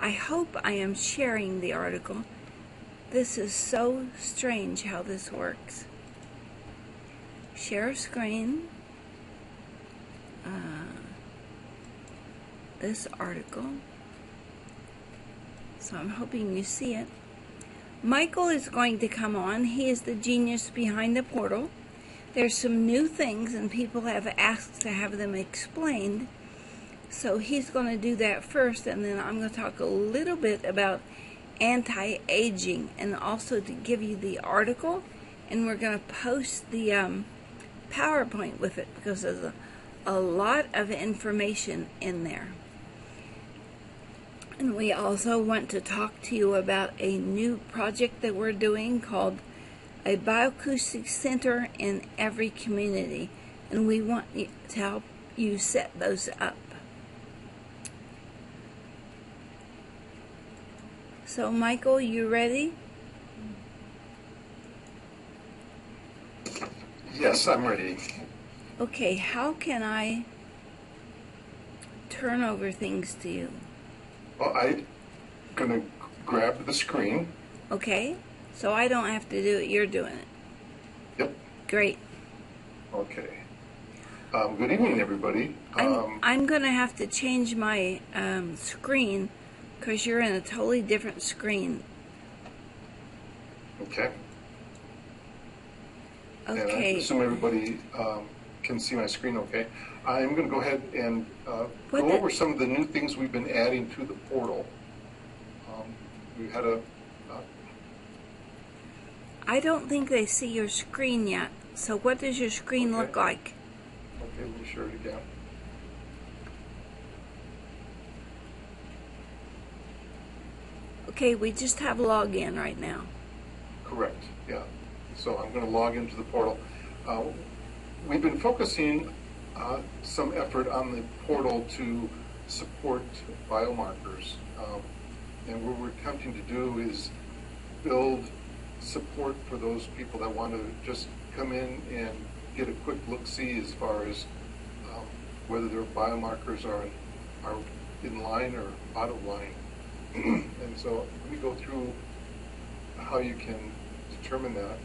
I hope I am sharing the article. This is so strange how this works. Share screen. This article. So I'm hoping you see it. Michael is going to come on. He is the genius behind the portal. There's some new things and people have asked to have them explained. So he's going to do that first, and then I'm going to talk a little bit about anti-aging and also to give you the article, and we're going to post the PowerPoint with it because there's a lot of information in there. And we also want to talk to you about a new project that we're doing called a Bioacoustic Center in every community, and we want to help you set those up. So Michael, you ready? Yes, I'm ready. Okay, how can I turn over things to you? Well, I'm going to grab the screen. Okay, so I don't have to do it, you're doing it. Yep. Great. Okay. Good evening, everybody. I'm going to have to change my screen because you're in a totally different screen. Okay. Okay. And I assume everybody can see my screen okay. I'm going to go ahead and go over some of the new things we've been adding to the portal. We had I don't think they see your screen yet. So what does your screen look like? Okay, let me share it again. Okay, we just have login right now. Correct, yeah. So I'm going to log into the portal. We've been focusing some effort on the portal to support biomarkers. And what we're attempting to do is build support for those people that want to just come in and get a quick look-see as far as whether their biomarkers are in line or out of line. And so we go through how you can determine that.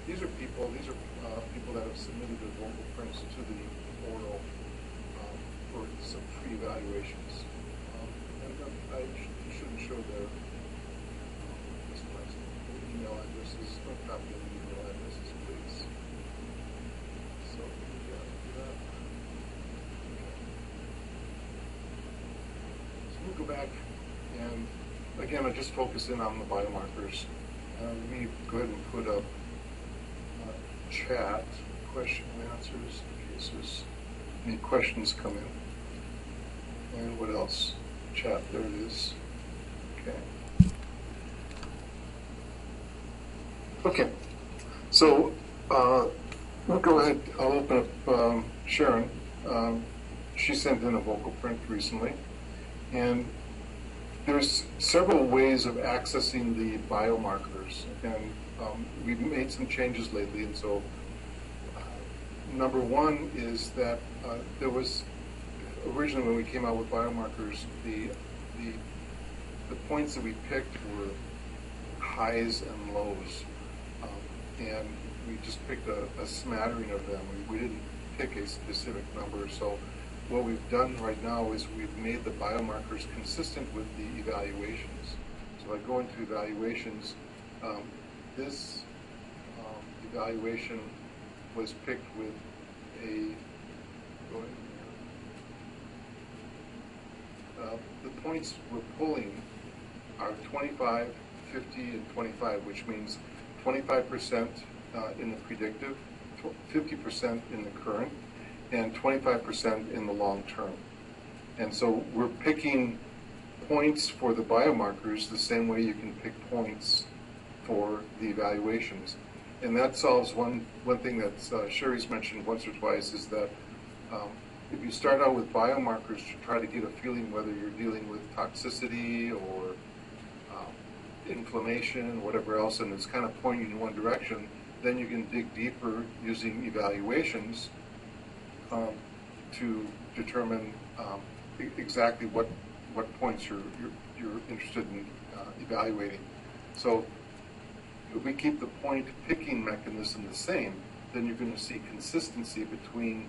These are people that have submitted their vocal prints to the portal for some free evaluations. And I shouldn't show their email addresses, or copy of the email addresses, please. So we got that. Okay. So we'll go back, and again, I just focus in on the biomarkers. Let me go ahead and put up chat, question and answers, in case there's any questions come in. And what else? Chat, there it is. Okay. Okay, so we'll go ahead, I'll open up Sharon. She sent in a vocal print recently, and there's several ways of accessing the biomarkers, and we've made some changes lately. And so number one is that there was originally, when we came out with biomarkers, the points that we picked were highs and lows, and we just picked a smattering of them. We didn't pick a specific number. So what we've done right now is we've made the biomarkers consistent with the evaluations. So I go into evaluations. This evaluation was picked with the points we're pulling are 25, 50, and 25, which means 25% in the predictive, 50% in the current, and 25% in the long term. And so we're picking points for the biomarkers the same way you can pick points for the evaluations. And that solves one thing that Sherry's mentioned once or twice, is that if you start out with biomarkers to try to get a feeling whether you're dealing with toxicity or inflammation, whatever else, and it's kind of pointing in one direction, then you can dig deeper using evaluations to determine exactly what what points you're interested in evaluating. So if we keep the point picking mechanism the same, then you're going to see consistency between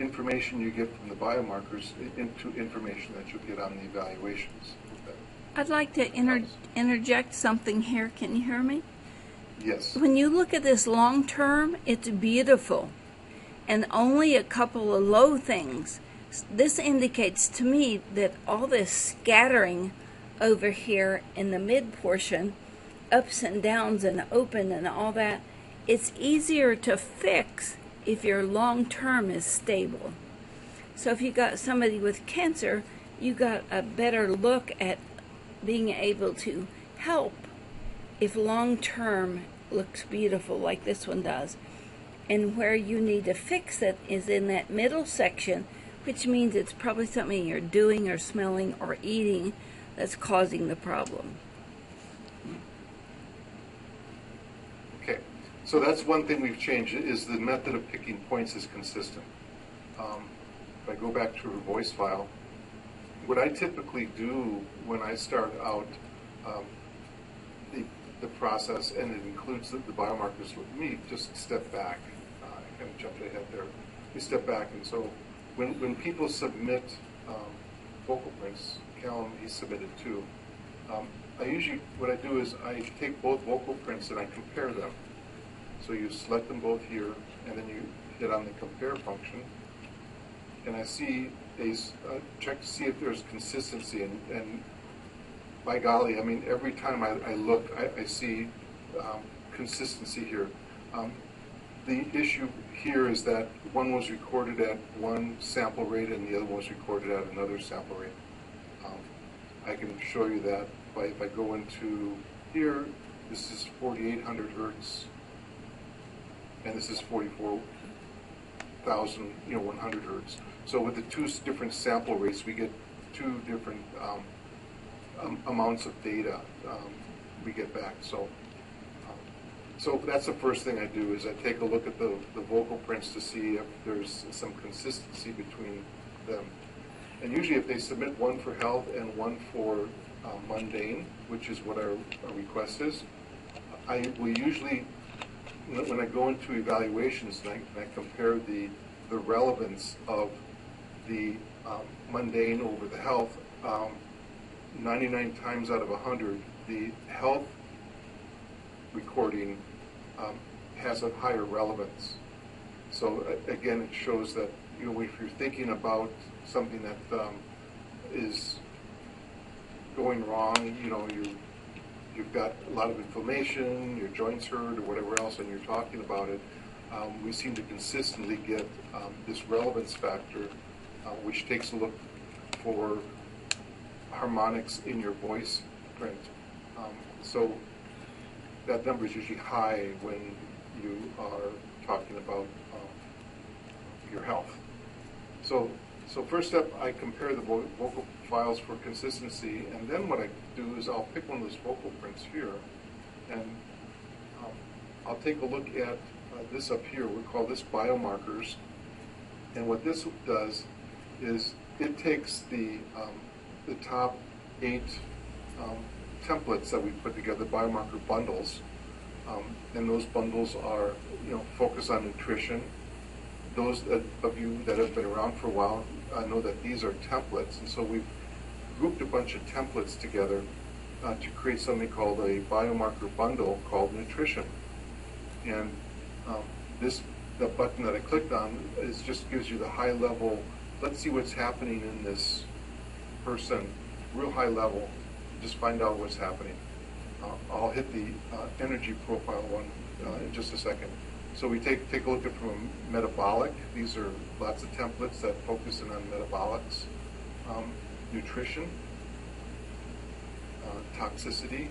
information you get from the biomarkers into information that you'll get on the evaluations. I'd like to interject something here. Can you hear me? Yes. When you look at this long term, it's beautiful. And only a couple of low things. This indicates to me that all this scattering over here in the mid portion, ups and downs and open and all that, it's easier to fix if your long term is stable. So if you got somebody with cancer, you got a better look at being able to help if long term looks beautiful like this one does. And where you need to fix it is in that middle section, which means it's probably something you're doing or smelling or eating that's causing the problem. Okay, so that's one thing we've changed, is the method of picking points is consistent. If I go back to a voice file, what I typically do when I start out the process, and it includes the biomarkers with me, just step back. I kind of jumped ahead there. We step back, and so when people submit vocal prints, Callum, he submitted two. I usually, what I do is I take both vocal prints and I compare them. So you select them both here, and then you hit on the compare function, and I see check to see if there's consistency, and by golly, I mean, every time I look, I see consistency here. The issue here is that one was recorded at one sample rate and the other one was recorded at another sample rate. I can show you that if I go into here, this is 4,800 hertz, and this is 44,100 hertz. So with the two different sample rates, we get two different amounts of data we get back. So that's the first thing I do, is I take a look at the vocal prints to see if there's some consistency between them. And usually if they submit one for health and one for mundane, which is what our request is, I will usually, when I go into evaluations and I compare the relevance of the mundane over the health, 99 times out of 100, the health recording has a higher relevance. So again, it shows that, you know, if you're thinking about something that is going wrong, you know, you've got a lot of inflammation, your joints hurt, or whatever else, and you're talking about it, we seem to consistently get this relevance factor, which takes a look for harmonics in your voice print. So that number is usually high when you are talking about your health. So first step, I compare the vocal files for consistency, and then what I do is I'll pick one of those vocal prints here, and I'll take a look at this up here. We call this Biomarkers, and what this does is it takes the top 8 templates that we put together, biomarker bundles, and those bundles are, you know, focus on nutrition. Those of you that have been around for a while know that these are templates, and so we've grouped a bunch of templates together to create something called a biomarker bundle called nutrition. And the button that I clicked on just gives you the high level. Let's see what's happening in this person, real high level. Just find out what's happening. I'll hit the energy profile one in just a second. So we take a look at from metabolic. These are lots of templates that focus in on metabolics, nutrition, toxicity,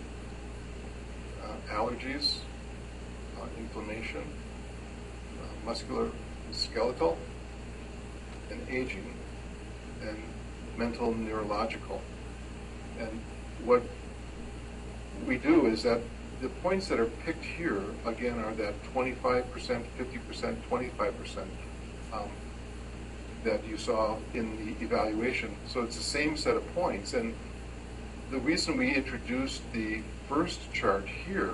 allergies, inflammation, muscular, skeletal, and aging, and mental, neurological. And what we do is that the points that are picked here, again, are that 25%, 50%, 25%. that you saw in the evaluation. So it's the same set of points. And the reason we introduced the first chart here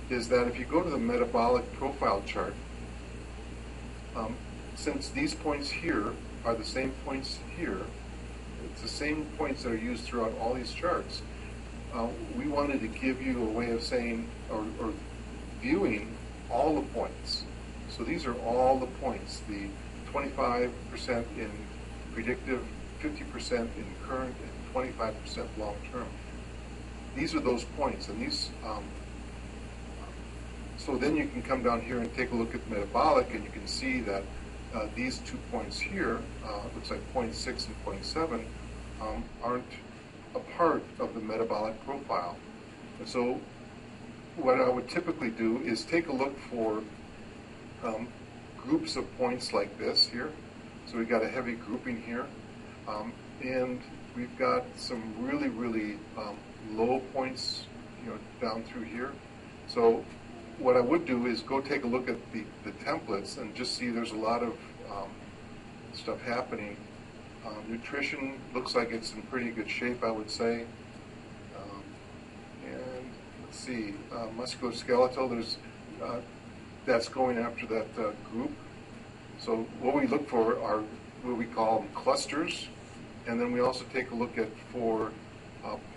is that if you go to the metabolic profile chart, since these points here are the same points here, it's the same points that are used throughout all these charts, we wanted to give you a way of saying, or viewing all the points. So these are all the points, the 25% in predictive, 50% in current, and 25% long-term. These are those points, and these, so then you can come down here and take a look at metabolic, and you can see that these 2 points here, looks like 0.6 and 0.7, aren't a part of the metabolic profile. And so what I would typically do is take a look for groups of points like this here. So we've got a heavy grouping here, and we've got some really, really low points, down through here. So what I would do is go take a look at the templates and just see there's a lot of stuff happening. Nutrition looks like it's in pretty good shape, I would say. And let's see, musculoskeletal, there's that's going after that group. So what we look for are what we call them clusters, and then we also take a look at for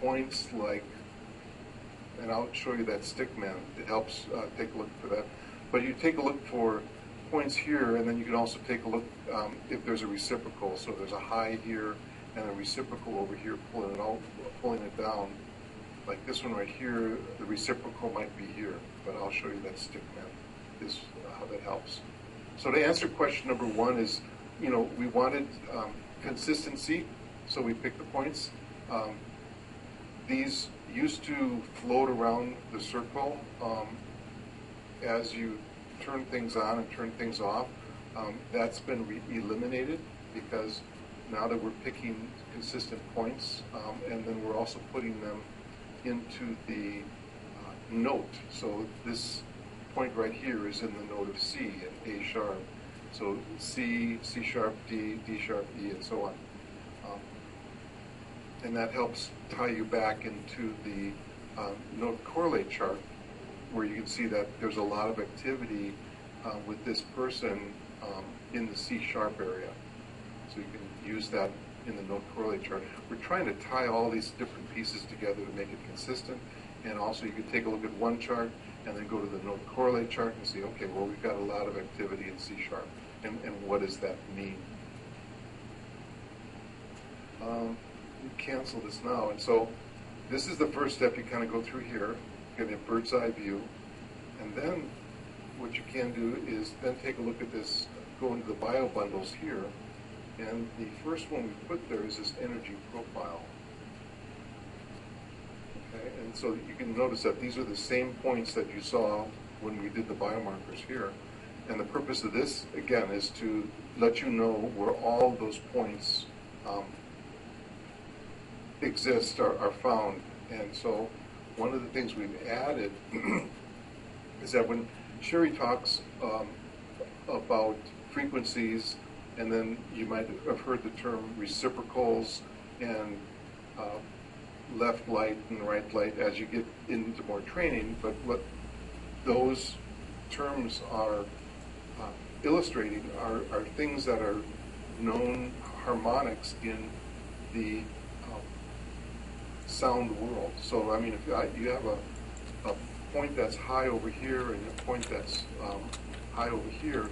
points like, and I'll show you that stick man. It helps take a look for that. But you take a look for points here, and then you can also take a look if there's a reciprocal. So there's a high here and a reciprocal over here pulling it down. Like this one right here, the reciprocal might be here, but I'll show you that stick man is how that helps. So to answer question number 1 is, we wanted consistency, so we picked the points. These used to float around the circle as you turn things on and turn things off. That's been eliminated because now that we're picking consistent points, and then we're also putting them into the note. So this point right here is in the note of C and A sharp. So C, C sharp, D, D sharp, E, and so on. And that helps tie you back into the note correlate chart, where you can see that there's a lot of activity with this person in the C sharp area. So you can use that in the note correlate chart. We're trying to tie all these different pieces together to make it consistent. And also you can take a look at one chart and then go to the note correlate chart and see, okay, well, we've got a lot of activity in C sharp. And what does that mean? We cancel this now. And so this is the first step you kind of go through here, get a bird's eye view. And then what you can do is then take a look at this, go into the bio bundles here. And the first one we put there is this energy profile. Okay, and so you can notice that these are the same points that you saw when we did the biomarkers here. And the purpose of this, again, is to let you know where all those points exist, are found. And so one of the things we've added is that when Sherry talks about frequencies, and then you might have heard the term reciprocals and left light and right light as you get into more training, but what those terms are illustrating are things that are known harmonics in the sound world. So, I mean, if you have a point that's high over here and a point that's high over here,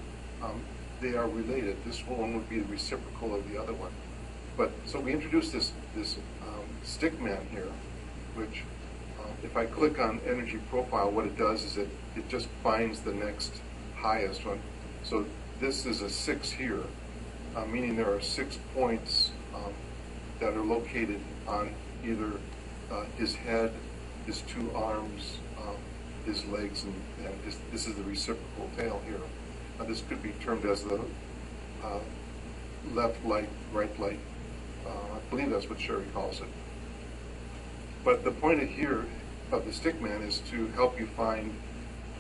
they are related. This one would be the reciprocal of the other one. But so we introduced this stick man here, which if I click on energy profile, what it does is it just finds the next highest one. So this is a 6 here, meaning there are 6 points that are located on either his head, his 2 arms, his legs, and this is the reciprocal tail here. This could be termed as the left light, right light. I believe that's what Sherry calls it. But the point here of the stick man is to help you find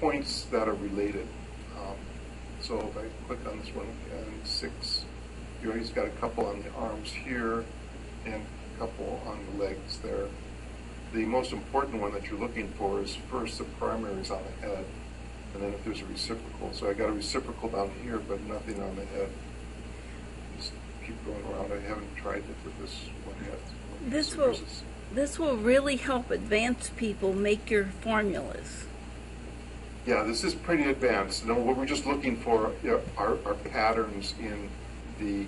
points that are related. So if I click on this one, and 6 He's got a couple on the arms here and a couple on the legs there. The most important one that you're looking for is first the primaries on the head, and then if there's a reciprocal. So I got a reciprocal down here, but nothing on the head. Just keep going around. I haven't tried it with this one yet. This will really help advanced people make your formulas. Yeah, this is pretty advanced. No, what we're just looking for are patterns in the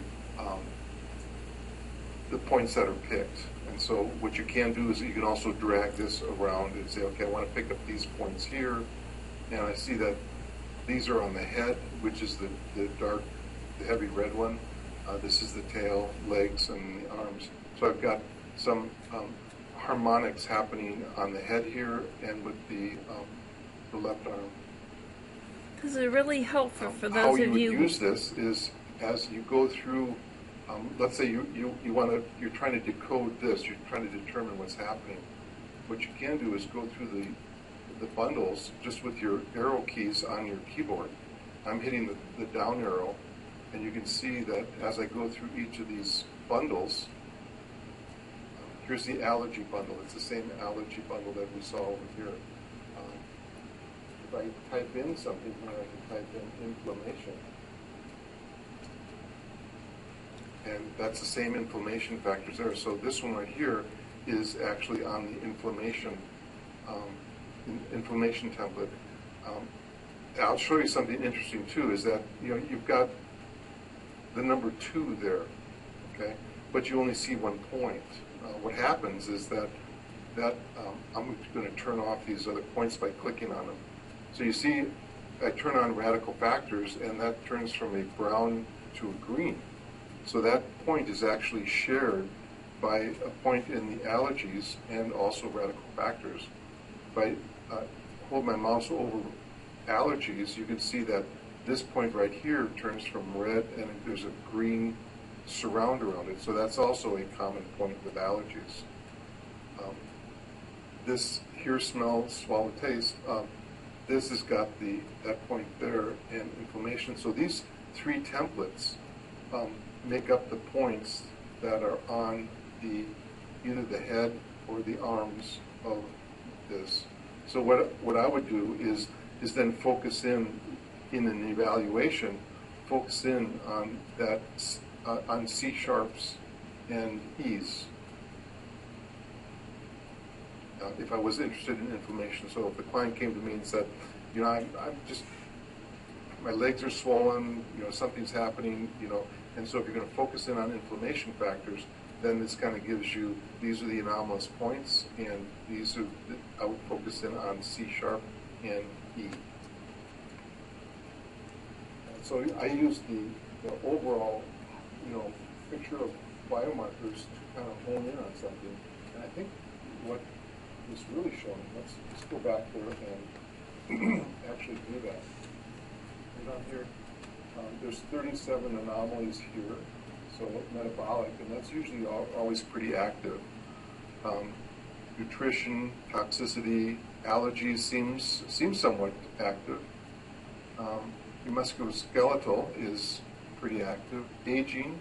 points that are picked. And so what you can do is you can also drag this around and say, okay, I want to pick up these points here, and I see that these are on the head, which is the heavy red one. This is the tail, legs, and the arms. So I've got some harmonics happening on the head here and with the left arm. This is really helpful for those How of you would you. use this is as you go through. Let's say you're trying to decode this. You're trying to determine what's happening. What you can do is go through the bundles just with your arrow keys on your keyboard. I'm hitting the down arrow, and you can see that as I go through each of these bundles. Here's the allergy bundle. It's the same allergy bundle that we saw over here. If I type in something here, I can type in inflammation. And that's the same inflammation factors there. So this one right here is actually on the inflammation template. I'll show you something interesting too. Is that you've got the number 2 there, okay, but you only see 1 point. What happens is that I'm going to turn off these other points by clicking on them. So you see, I turn on radical factors, and that turns from a brown to a green. So that point is actually shared by a point in the allergies and also radical factors. If I hold my mouse over allergies, you can see that this point right here turns from red, and there's a green surround around it. So that's also a common point with allergies. This here, smell, swallow, taste. This has got that point there and inflammation. So these 3 templates make up the points that are on either the head or the arms of this. So what I would do is then focus in an evaluation, focus in on that on C sharps and E's. If I was interested in inflammation, so if the client came to me and said, I'm just, my legs are swollen, something's happening, and so if you're going to focus in on inflammation factors, then this kind of gives you, these are the anomalous points, and these are, I would focus in on C sharp and E. So I use the overall, picture of biomarkers to kind of hone in on something, and I think what is really showing, let's go back there and actually do that. And down here, there's 37 anomalies here, so metabolic, and that's usually always pretty active. Nutrition, toxicity, allergies seems somewhat active. Your musculoskeletal is pretty active. Aging,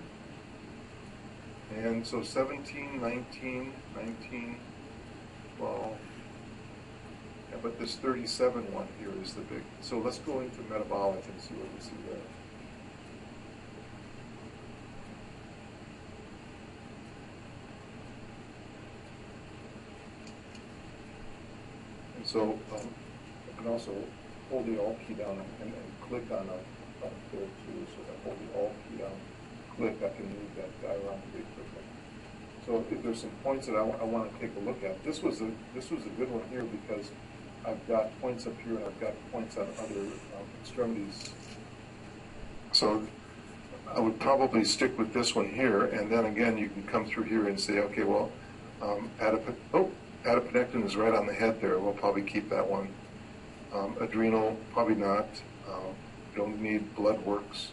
and so 17, 19, 19, 12. Yeah, but this 37 one here is the big. So let's go into metabolic and see what we see there. And so I can also hold the Alt key down and click on a there too. So I hold the Alt key down, click, I can move that guy around pretty quickly. So if there's some points that I want to take a look at, this was a good one here because I've got points up here and I've got points on other extremities. So I would probably stick with this one here, and then again you can come through here and say, okay, well, adiponectin is right on the head there. We'll probably keep that one. Adrenal, probably not. Don't need blood works.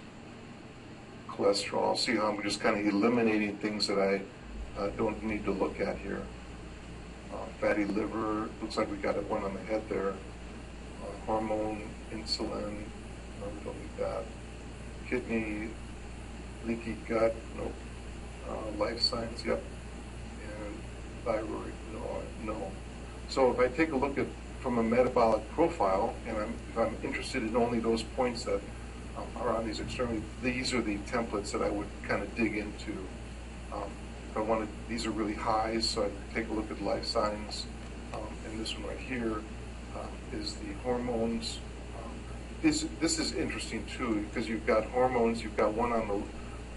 Cholesterol. See how I'm just kind of eliminating things that I don't need to look at here. Fatty liver, looks like we got one on the head there. Hormone, insulin, we don't need that. Kidney, leaky gut, no. Life signs, yep. And thyroid, no. So if I take a look at from a metabolic profile, and if I'm interested in only those points that are on these extremities, these are the templates that I would kind of dig into. If I wanted, these are really highs, so I take a look at life signs. And this one right here is the hormones. This is interesting too, because you've got hormones, you've got one on the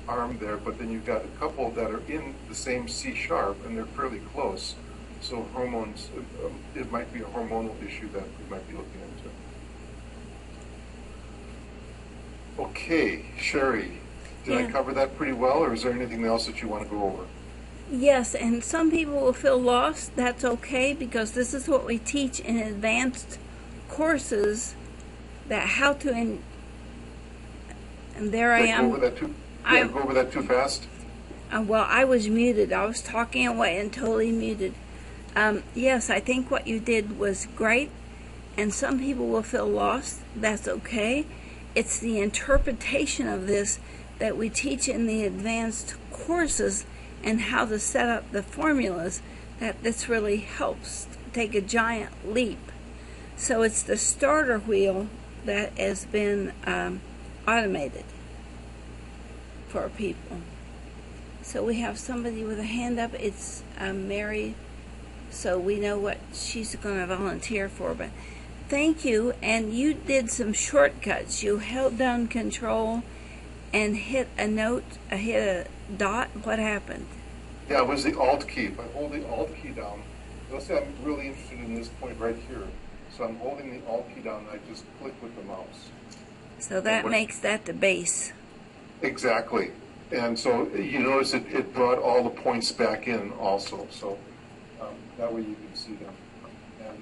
arm there, but then you've got a couple that are in the same C sharp, and they're fairly close. So hormones, it might be a hormonal issue that we might be looking into. Okay, Sherry, did I cover that pretty well, or is there anything else that you want to go over? Yes, and some people will feel lost. That's okay, because this is what we teach in advanced courses, that how to, and there I am. Go over that too fast? Well, I was muted. I was talking away and totally muted. Yes, I think what you did was great, and some people will feel lost. That's okay. It's the interpretation of this that we teach in the advanced courses and how to set up the formulas that this really helps take a giant leap. So it's the starter wheel that has been automated for people. So we have somebody with a hand up. It's Mary, so we know what she's going to volunteer for. But thank you, and you did some shortcuts. You held down Control and hit a note, hit a dot. What happened? Yeah, it was the Alt key. If I hold the Alt key down, let's say I'm really interested in this point right here. So I'm holding the Alt key down, and I just click with the mouse. So that makes that the base. Exactly. And so you notice it brought all the points back in also. So that way you can see them. And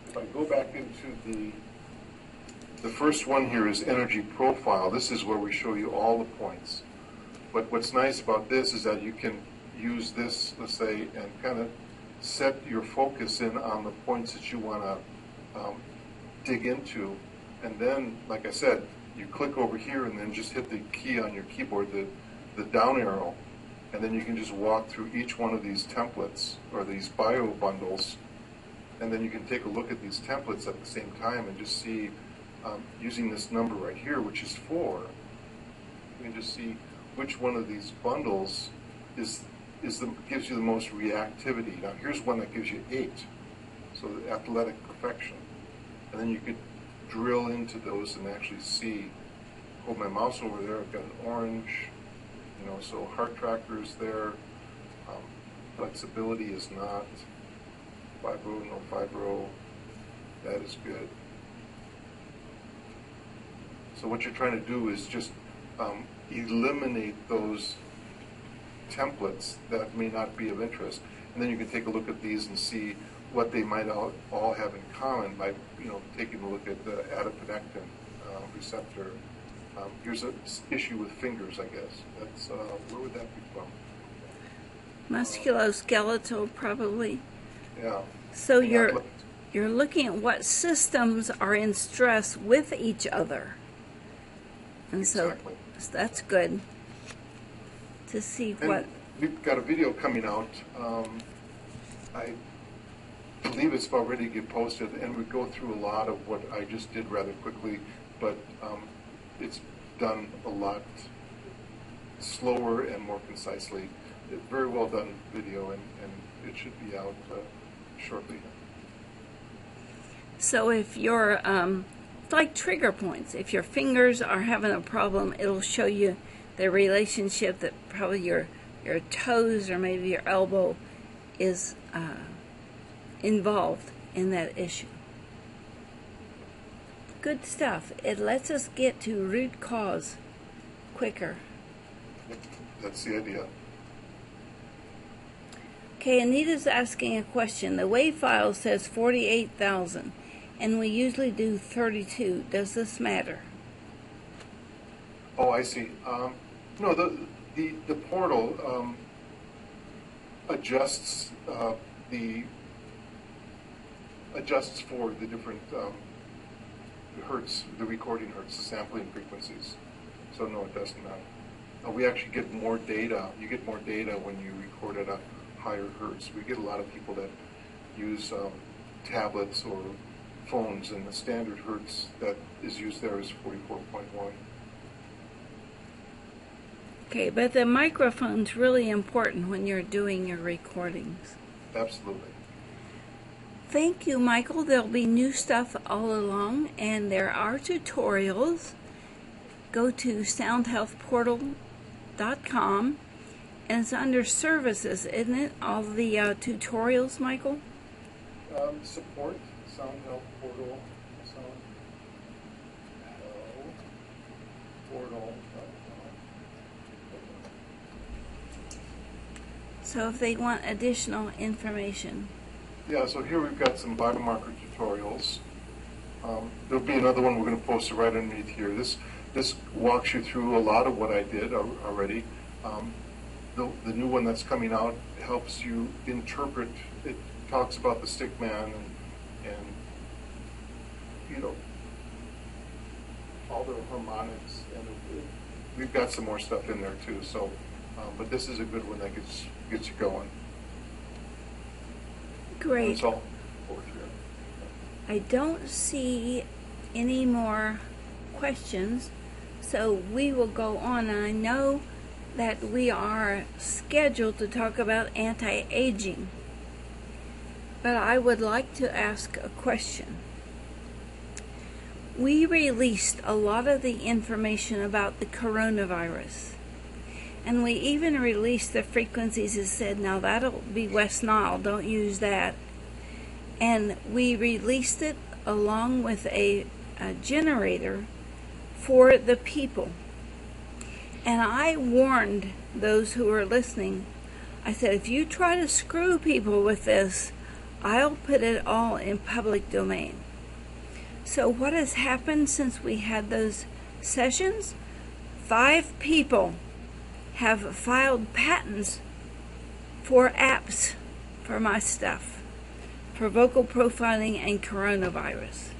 if I go back into the first one here is energy profile. This is where we show you all the points. But what's nice about this is that you can use this, let's say, and kind of set your focus in on the points that you want to dig into. And then, like I said, you click over here and then just hit the key on your keyboard, the down arrow, and then you can just walk through each one of these templates or these bio bundles, and then you can take a look at these templates at the same time and just see, using this number right here, which is 4, you can just see which one of these bundles gives you the most reactivity. Now here's one that gives you 8, so the athletic perfection, and then you could drill into those and actually see. Hold my mouse over there, I've got an orange, so heart tracker is there, flexibility is not, fibro, no fibro, that is good. So what you're trying to do is just eliminate those templates that may not be of interest, and then you can take a look at these and see what they might all have in common by taking a look at the adiponectin receptor. Here's an issue with fingers, I guess. That's where would that be from? Musculoskeletal, probably. Yeah. So you're looking at what systems are in stress with each other, and exactly. So that's good to see what. We've got a video coming out. I believe it's about ready to get posted, and we go through a lot of what I just did rather quickly, but it's done a lot slower and more concisely. Very well done video, and it should be out shortly. So if you're, like trigger points, if your fingers are having a problem, it'll show you the relationship that probably your toes or maybe your elbow is involved in that issue. Good stuff. It lets us get to root cause quicker. That's the idea. Okay, Anita's asking a question. The WAV file says 48,000, and we usually do 32. Does this matter? Oh, I see. No, the portal adjusts adjusts for the different hertz, the recording hertz, the sampling frequencies. So no, it doesn't matter. we actually get more data. You get more data when you record at a higher hertz. We get a lot of people that use tablets or phones, and the standard hertz that is used there is 44.1. Okay, but the microphone's really important when you're doing your recordings. Absolutely. Thank you, Michael. There'll be new stuff all along, and there are tutorials. Go to soundhealthportal.com, and it's under services, isn't it? All the tutorials, Michael? Support, Sound Health Portal, Portal.com. So if they want additional information. Yeah, so here we've got some biomarker tutorials. There'll be another one we're going to post right underneath here. This walks you through a lot of what I did already. The new one that's coming out helps you interpret. It talks about the stick man and you know, all the harmonics, and we've got some more stuff in there too. So, but this is a good one that gets you going. Great. That's all over here. I don't see any more questions, so we will go on. And I know that we are scheduled to talk about anti-aging, but I would like to ask a question. We released a lot of the information about the coronavirus, and we even released the frequencies that said, now that'll be West Nile, don't use that. And we released it along with a generator for the people. And I warned those who were listening, I said, if you try to screw people with this, I'll put it all in public domain. So what has happened since we had those sessions? 5 people have filed patents for apps for my stuff, for vocal profiling and coronavirus.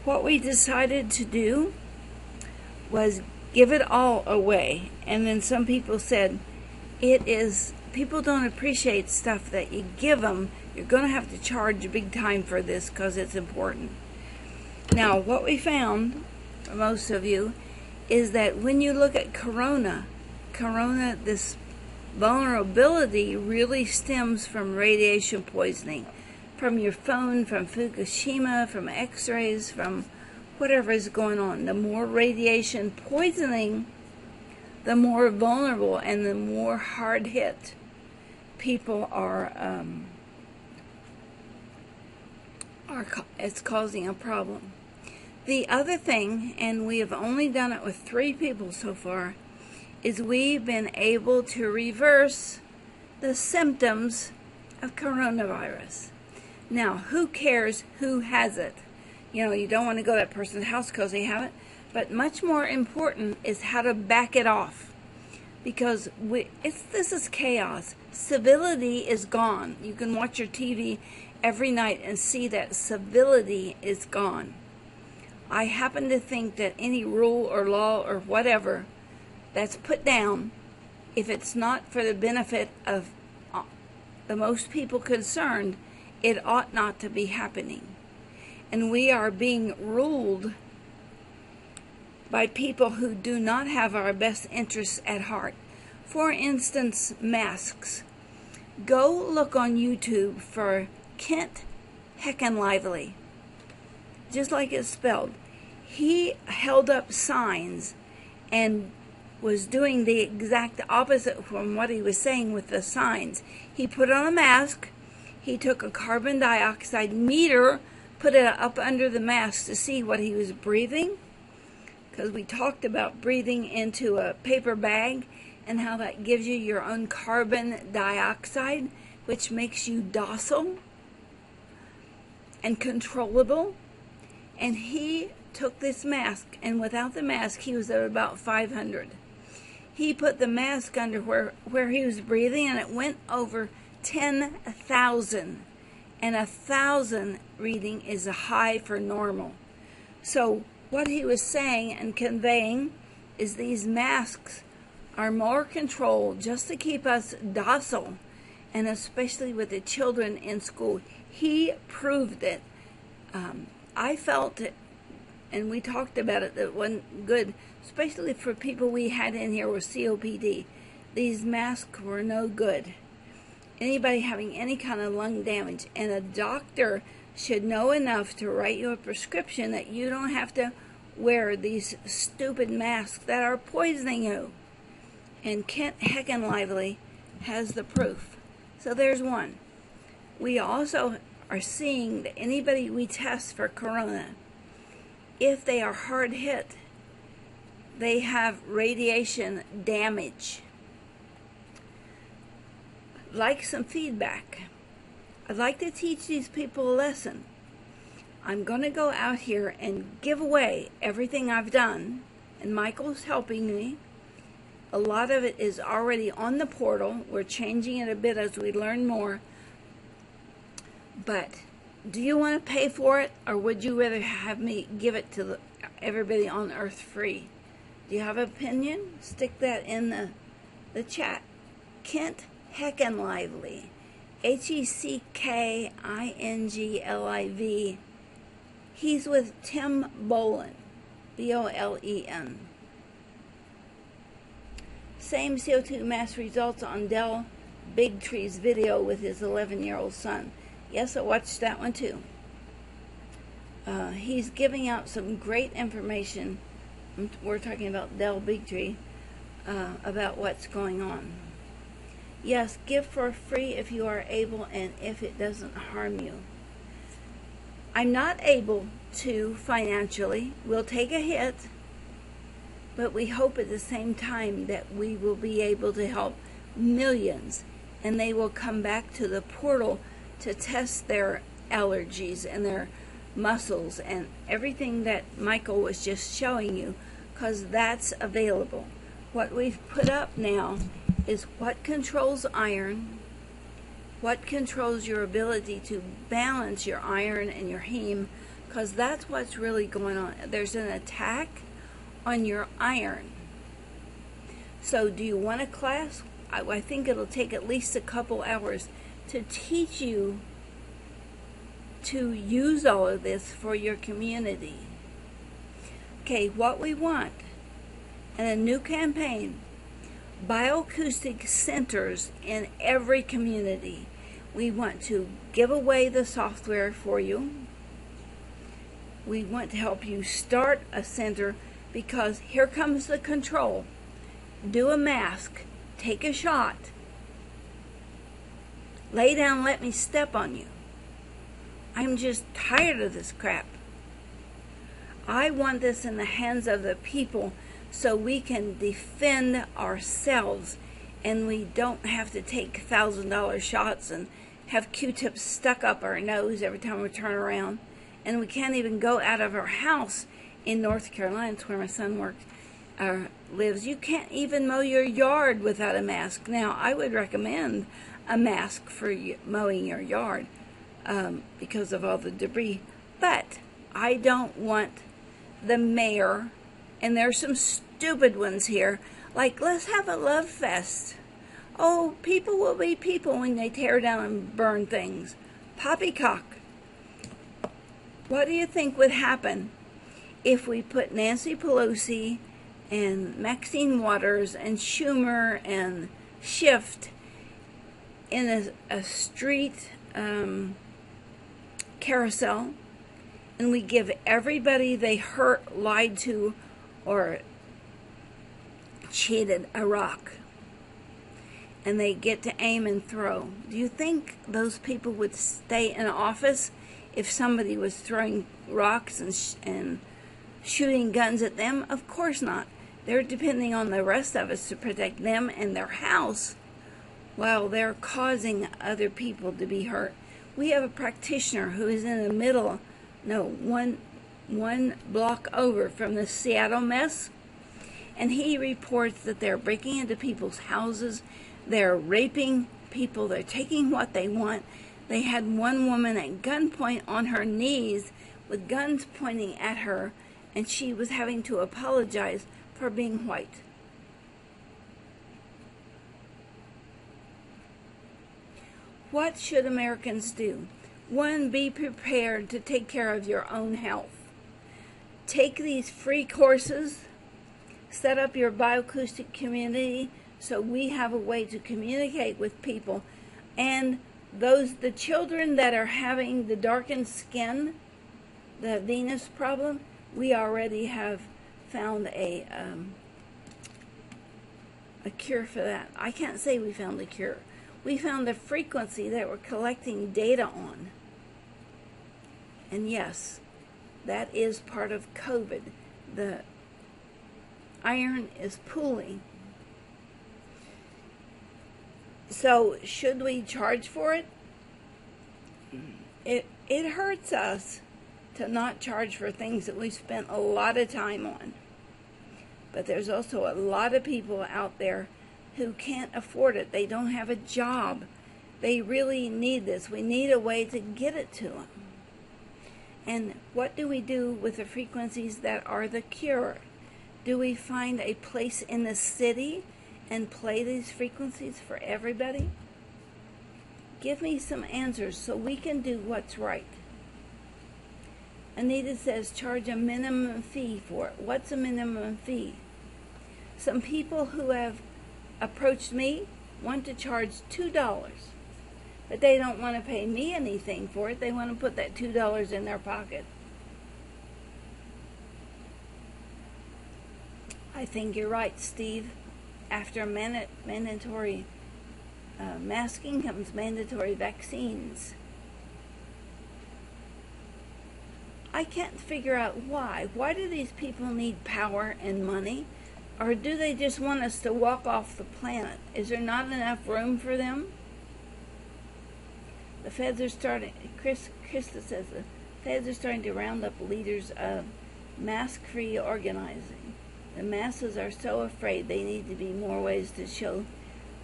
What we decided to do was give it all away. And then some people said, people don't appreciate stuff that you give them. You're going to have to charge big time for this because it's important. Now, what we found, for most of you, is that when you look at corona, this vulnerability really stems from radiation poisoning, from your phone, from Fukushima, from x-rays, from whatever is going on. The more radiation poisoning, the more vulnerable and the more hard hit people are, it's causing a problem. The other thing, and we have only done it with 3 people so far, is we've been able to reverse the symptoms of coronavirus. Now, who cares who has it? You know, you don't want to go to that person's house because they have it. But much more important is how to back it off. Because this is chaos. Civility is gone. You can watch your TV every night and see that civility is gone. I happen to think that any rule or law or whatever that's put down, if it's not for the benefit of the most people concerned, it ought not to be happening. And we are being ruled by people who do not have our best interests at heart. For instance, masks. Go look on YouTube for Kent Heckenlively, just like it's spelled. He held up signs and was doing the exact opposite from what he was saying with the signs. He put on a mask, he took a carbon dioxide meter, put it up under the mask to see what he was breathing, because we talked about breathing into a paper bag and how that gives you your own carbon dioxide, which makes you docile and controllable. And he took this mask, and without the mask he was at about 500. He put the mask under where he was breathing, and it went over 10,000. And 1,000 reading is a high for normal. So what he was saying and conveying is these masks are more controlled just to keep us docile, and especially with the children in school. He proved it. I felt it, and we talked about it, that wasn't good, especially for people we had in here with COPD. These masks were no good. Anybody having any kind of lung damage, and a doctor should know enough to write you a prescription that you don't have to wear these stupid masks that are poisoning you. And Kent Heckenlively has the proof. So there's one. We also are seeing that anybody we test for corona, if they are hard hit, they have radiation damage. Like some feedback. I'd like to teach these people a lesson. I'm going to go out here and give away everything I've done, and Michael's helping me. A lot of it is already on the portal. We're changing it a bit as we learn more. But do you want to pay for it, or would you rather have me give it to everybody on earth free? Do you have an opinion? Stick that in the chat. Kent Heckenlively, Heckingliv. He's with Tim Bolen, Bolen. Same CO2 mass results on Del Bigtree's video with his 11-year-old son. Yes, I watched that one too. He's giving out some great information. We're talking about Del Bigtree, about what's going on. Yes, give for free if you are able and if it doesn't harm you. I'm not able to financially. We'll take a hit, but we hope at the same time that we will be able to help millions, and they will come back to the portal to test their allergies and their muscles and everything that Michael was just showing you, because that's available. What we've put up now is what controls iron, what controls your ability to balance your iron and your heme, because that's what's really going on. There's an attack on your iron. So do you want a class? I think it'll take at least a couple hours to teach you to use all of this for your community. Okay, what we want in a new campaign: bioacoustic centers in every community. We want to give away the software for you. We want to help you start a center, because here comes the control. Do a mask, take a shot, lay down, let me step on you. I'm just tired of this crap. I want this in the hands of the people so we can defend ourselves, and we don't have to take $1,000 shots and have Q-tips stuck up our nose every time we turn around. And we can't even go out of our house in North Carolina, it's where my son works, lives. You can't even mow your yard without a mask. Now, I would recommend a mask for mowing your yard because of all the debris. But I don't want the mayor, and there's some stupid ones here, like, let's have a love fest. Oh, people will be people when they tear down and burn things. Poppycock. What do you think would happen if we put Nancy Pelosi and Maxine Waters and Schumer and Schiff in a street carousel, and we give everybody they hurt, lied to, or cheated a rock, and they get to aim and throw? Do you think those people would stay in office if somebody was throwing rocks and shooting guns at them? Of course not. They're depending on the rest of us to protect them and their house while they're causing other people to be hurt. We have a practitioner who is in the middle, one block over from the Seattle mess, and he reports that they're breaking into people's houses, they're raping people, they're taking what they want. They had one woman at gunpoint on her knees with guns pointing at her, and she was having to apologize for being white. What should Americans do? 1, be prepared to take care of your own health. Take these free courses, set up your bioacoustic community so we have a way to communicate with people. And the children that are having the darkened skin, the Venus problem, we already have found a cure for that. I can't say we found a cure. We found the frequency that we're collecting data on. And yes, that is part of COVID. The iron is pooling. So should we charge for it? It hurts us to not charge for things that we spent a lot of time on. But there's also a lot of people out there who can't afford it. They don't have a job. They really need this. We need a way to get it to them. And what do we do with the frequencies that are the cure? Do we find a place in the city and play these frequencies for everybody? Give me some answers so we can do what's right. Anita says charge a minimum fee for it. What's a minimum fee? Some people who have approached me want to charge $2, but they don't want to pay me anything for it. They want to put that $2 in their pocket. I think you're right, Steve. After mandatory masking comes mandatory vaccines. I can't figure out why. Why do these people need power and money? Or do they just want us to walk off the planet? Is there not enough room for them? The feds are starting, Krista says, the feds are starting to round up leaders of mask-free organizing. The masses are so afraid they need to be more ways to show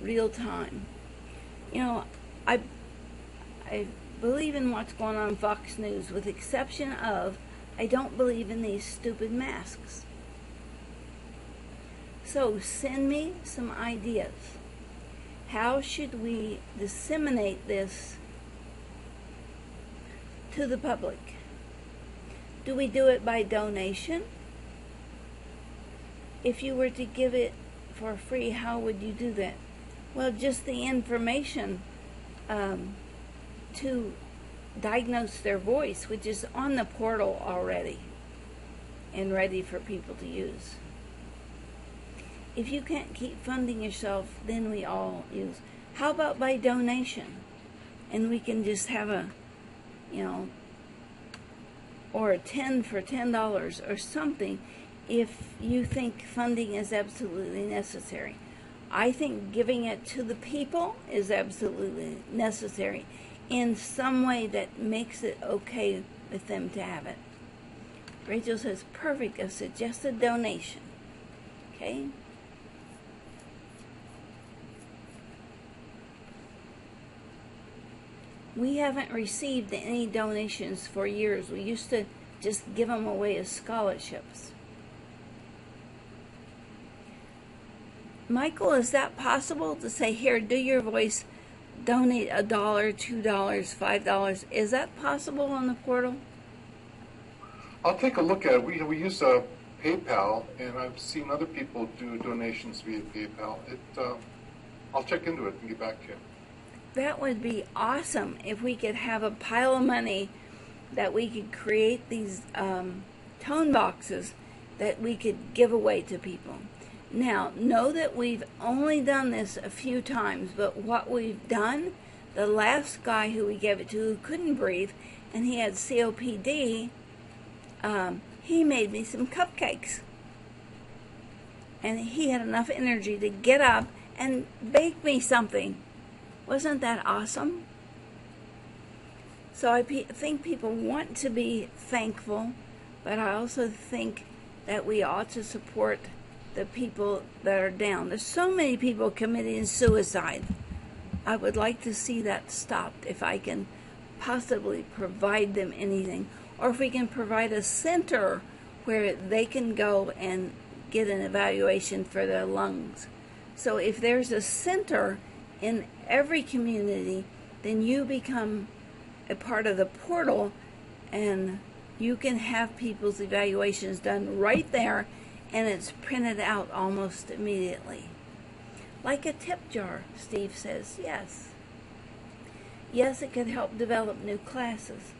real time. You know, I believe in what's going on Fox News, with the exception of I don't believe in these stupid masks. So send me some ideas. How should we disseminate this to the public? Do we do it by donation? If you were to give it for free, how would you do that? Well, just the information to diagnose their voice, which is on the portal already and ready for people to use. If you can't keep funding yourself, then we all use. How about by donation? And we can just have a, or a 10 for $10 or something if you think funding is absolutely necessary. I think giving it to the people is absolutely necessary in some way that makes it okay with them to have it. Rachel says, perfect, a suggested donation. Okay? We haven't received any donations for years. We used to just give them away as scholarships. Michael, is that possible to say, here, do your voice, donate $1, $2, $5? Is that possible on the portal? I'll take a look at it. We use PayPal, and I've seen other people do donations via PayPal. I'll check into it and get back to you. That would be awesome if we could have a pile of money that we could create these tone boxes that we could give away to people. Now, know that we've only done this a few times, but what we've done, the last guy who we gave it to who couldn't breathe, and he had COPD, he made me some cupcakes. And he had enough energy to get up and bake me something. Wasn't that awesome? So I think people want to be thankful, but I also think that we ought to support the people that are down. There's so many people committing suicide. I would like to see that stopped if I can possibly provide them anything, or if we can provide a center where they can go and get an evaluation for their lungs. So if there's a center in every community, then you become a part of the portal, and you can have people's evaluations done right there, and it's printed out almost immediately. Like a tip jar, Steve says. Yes. Yes, it could help develop new classes.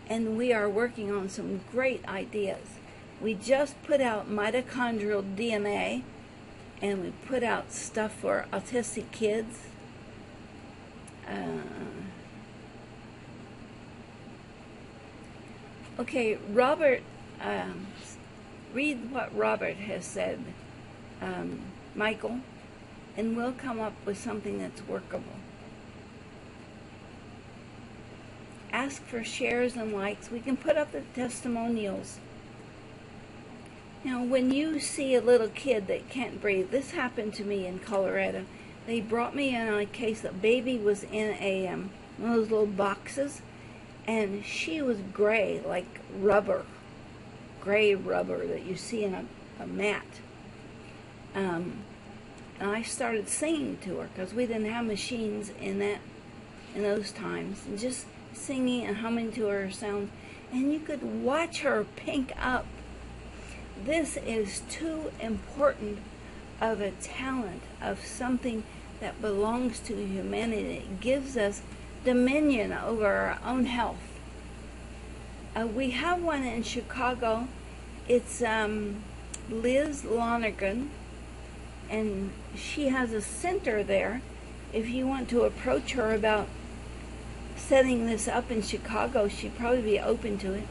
And we are working on some great ideas. We just put out mitochondrial DNA, and we put out stuff for autistic kids. Okay, Robert, read what Robert has said, Michael, and we'll come up with something that's workable. Ask for shares and likes. We can put up the testimonials. Now, when you see a little kid that can't breathe, this happened to me in Colorado. They brought me in on a case. A baby was in a one of those little boxes, and she was gray, like rubber, gray rubber that you see in a mat. And I started singing to her because we didn't have machines in those times, and just singing and humming to her sounds, and you could watch her pink up. This is too important of a talent, of something that belongs to humanity. It gives us dominion over our own health. We have one in Chicago. It's Liz Lonergan, and she has a center there. If you want to approach her about setting this up in Chicago, she'd probably be open to it.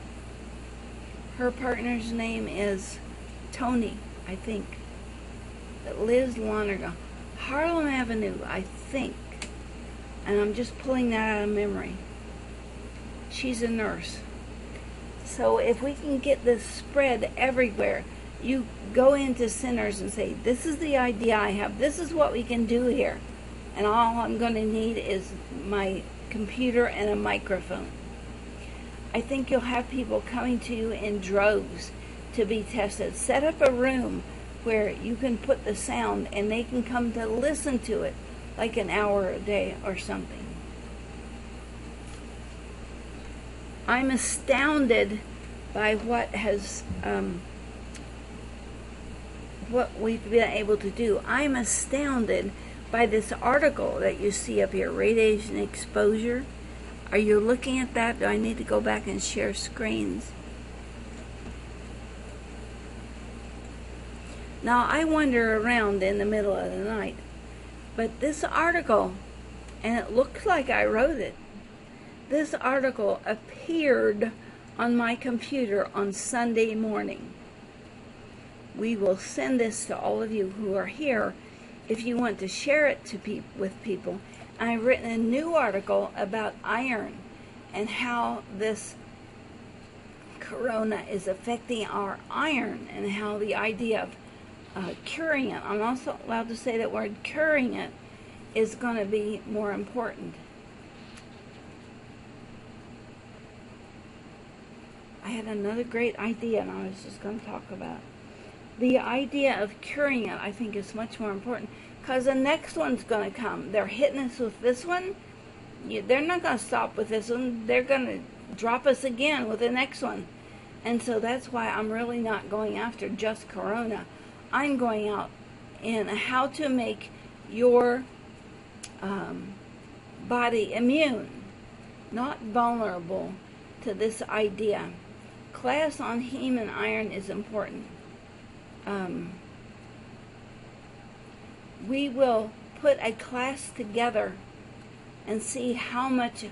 Her partner's name is Tony, I think. Liz Lonergan. Harlem Avenue, I think. And I'm just pulling that out of memory. She's a nurse. So if we can get this spread everywhere, you go into centers and say, this is the idea I have. This is what we can do here. And all I'm going to need is my computer and a microphone. I think you'll have people coming to you in droves to be tested. Set up a room where you can put the sound and they can come to listen to it like an hour a day or something. I'm astounded by what we've been able to do. I'm astounded by this article that you see up here, radiation exposure. Are you looking at that? Do I need to go back and share screens? Now, I wander around in the middle of the night, but this article, and it looks like I wrote it, this article appeared on my computer on Sunday morning. We will send this to all of you who are here if you want to share it to with people. I've written a new article about iron and how this corona is affecting our iron, and how the idea of curing it, I'm also allowed to say that word, curing it, is going to be more important. I had another great idea, and I was just going to talk about it. The idea of curing it, I think, is much more important, because the next one's going to come. They're hitting us with this one. They're not going to stop with this one. They're going to drop us again with the next one. And so that's why I'm really not going after just corona. I'm going out in how to make your body immune, not vulnerable to this idea. Class on heme and iron is important. We will put a class together and see how much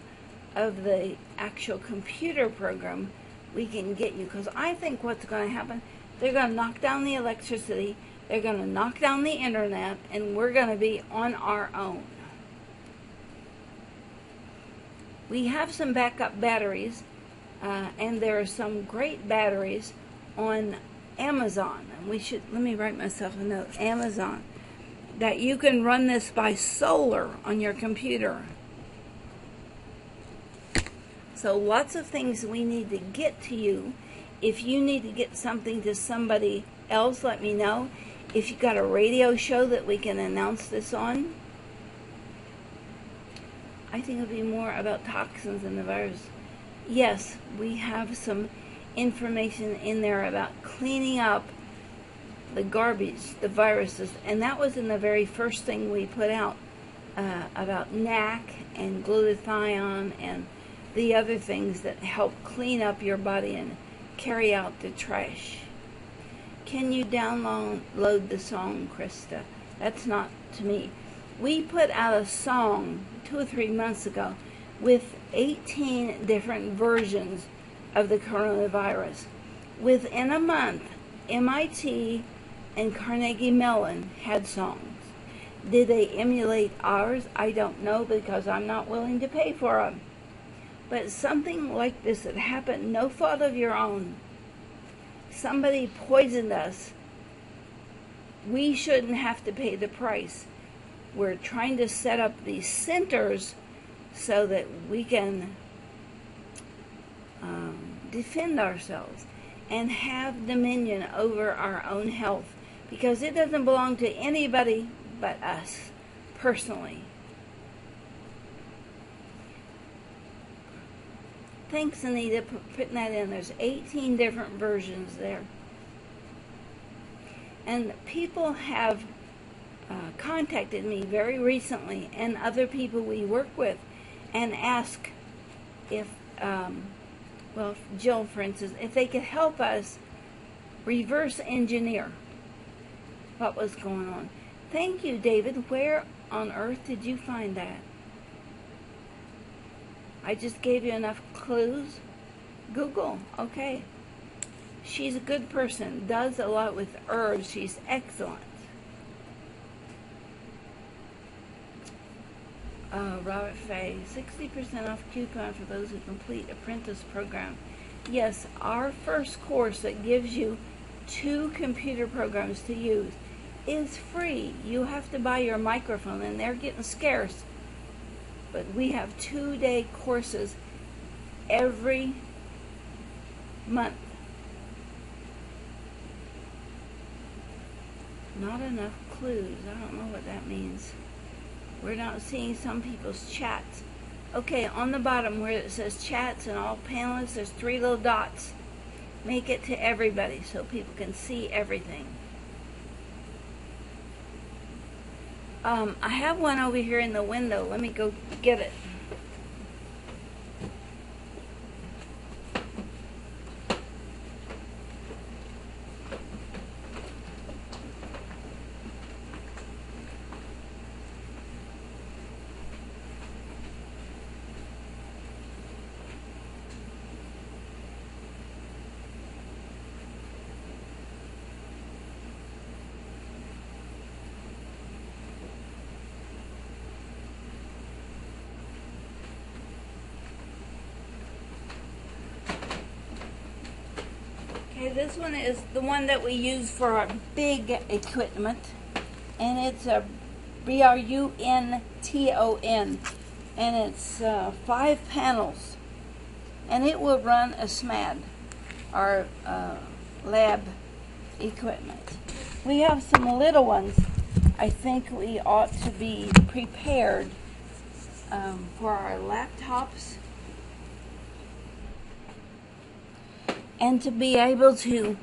of the actual computer program we can get you, because I think what's going to happen, they're going to knock down the electricity, they're going to knock down the internet, and we're going to be on our own. We have some backup batteries, and there are some great batteries on Amazon. And we should, let me write myself a note, Amazon, that you can run this by solar on your computer. So lots of things we need to get to you. If you need to get something to somebody else, let me know. If you got a radio show that we can announce this on, I think it'll be more about toxins and the virus. Yes, we have some information in there about cleaning up the garbage, the viruses, and that was in the very first thing we put out about NAC and glutathione and the other things that help clean up your body and carry out the trash. Can you download the song, Krista? That's not to me. We put out a song 2 or 3 months ago with 18 different versions of the coronavirus. Within a month, MIT and Carnegie Mellon had songs. Did they emulate ours? I don't know, because I'm not willing to pay for them. But something like this that happened, no fault of your own. Somebody poisoned us. We shouldn't have to pay the price. We're trying to set up these centers so that we can defend ourselves and have dominion over our own health, because it doesn't belong to anybody but us personally. Thanks, Anita, for putting that in. There's 18 different versions there. And people have contacted me very recently, and other people we work with, and ask if, well, Jill, for instance, if they could help us reverse engineer what was going on. Thank you, David. Where on earth did you find that? I just gave you enough clues. Google. Okay. She's a good person. Does a lot with herbs. She's excellent. Robert Fay, 60% off coupon for those who complete apprentice program. Yes, our first course that gives you 2 computer programs to use is free. You have to buy your microphone, and they're getting scarce. But we have 2-day courses every month. Not enough clues. I don't know what that means. We're not seeing some people's chats. Okay, on the bottom where it says chats and all panelists, there's 3 little dots. Make it to everybody so people can see everything. I have one over here in the window. Let me go get it. Okay, this one is the one that we use for our big equipment, and it's a BRUNTON, and it's 5 panels, and it will run a SMAD, our lab equipment. We have some little ones. I think we ought to be prepared for our laptops, and to be able to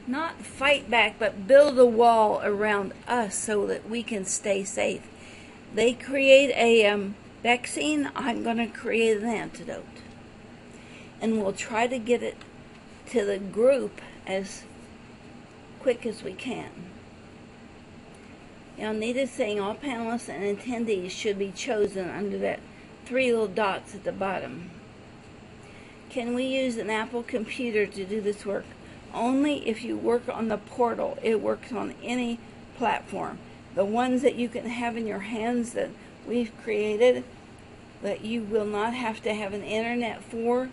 not fight back, but build a wall around us so that we can stay safe. They create a vaccine, I'm going to create an antidote. And we'll try to get it to the group as quick as we can. Now, Nita's saying all panelists and attendees should be chosen under that 3 little dots at the bottom. Can we use an Apple computer to do this work? Only if you work on the portal. It works on any platform. The ones that you can have in your hands that we've created, that you will not have to have an internet for,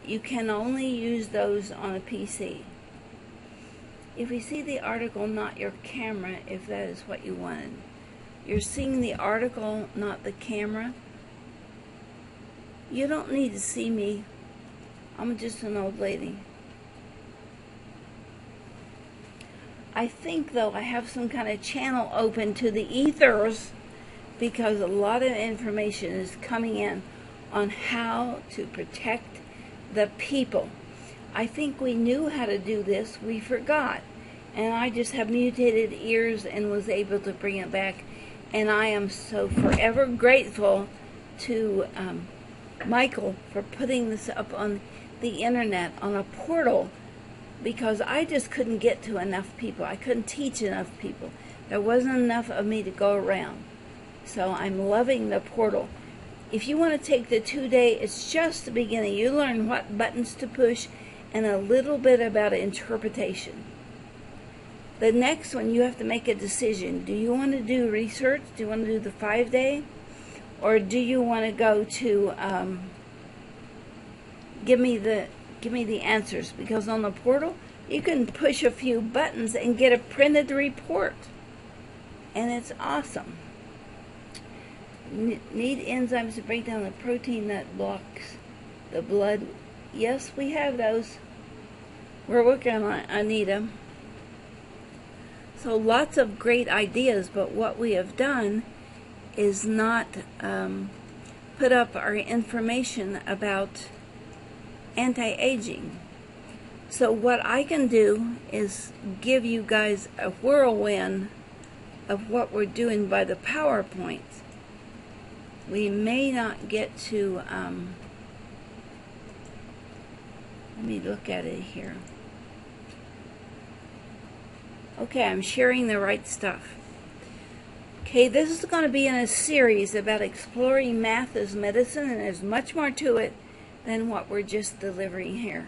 you can only use those on a PC. If we see the article, not your camera, if that is what you wanted. You're seeing the article, not the camera. You don't need to see me. I'm just an old lady. I think, though, I have some kind of channel open to the ethers because a lot of information is coming in on how to protect the people. I think we knew how to do this. We forgot. And I just have mutated ears and was able to bring it back. And I am so forever grateful to Michael for putting this up on the internet, on a portal, because I just couldn't get to enough people. I couldn't teach enough people. There wasn't enough of me to go around. So I'm loving the portal. If you want to take the 2-day, it's just the beginning. You learn what buttons to push and a little bit about interpretation. The next one, you have to make a decision. Do you want to do research? Do you want to do the 5-day? Or do you want to go to give me the answers? Because on the portal, you can push a few buttons and get a printed report. And it's awesome. Need enzymes to break down the protein that blocks the blood. Yes, we have those. We're working on it. I need them. So lots of great ideas, but what we have done is not put up our information about anti-aging. So what I can do is give you guys a whirlwind of what we're doing by the PowerPoint. We may not get to, let me look at it here. Okay, I'm sharing the right stuff. Okay, this is going to be in a series about exploring math as medicine, and there's much more to it than what we're just delivering here.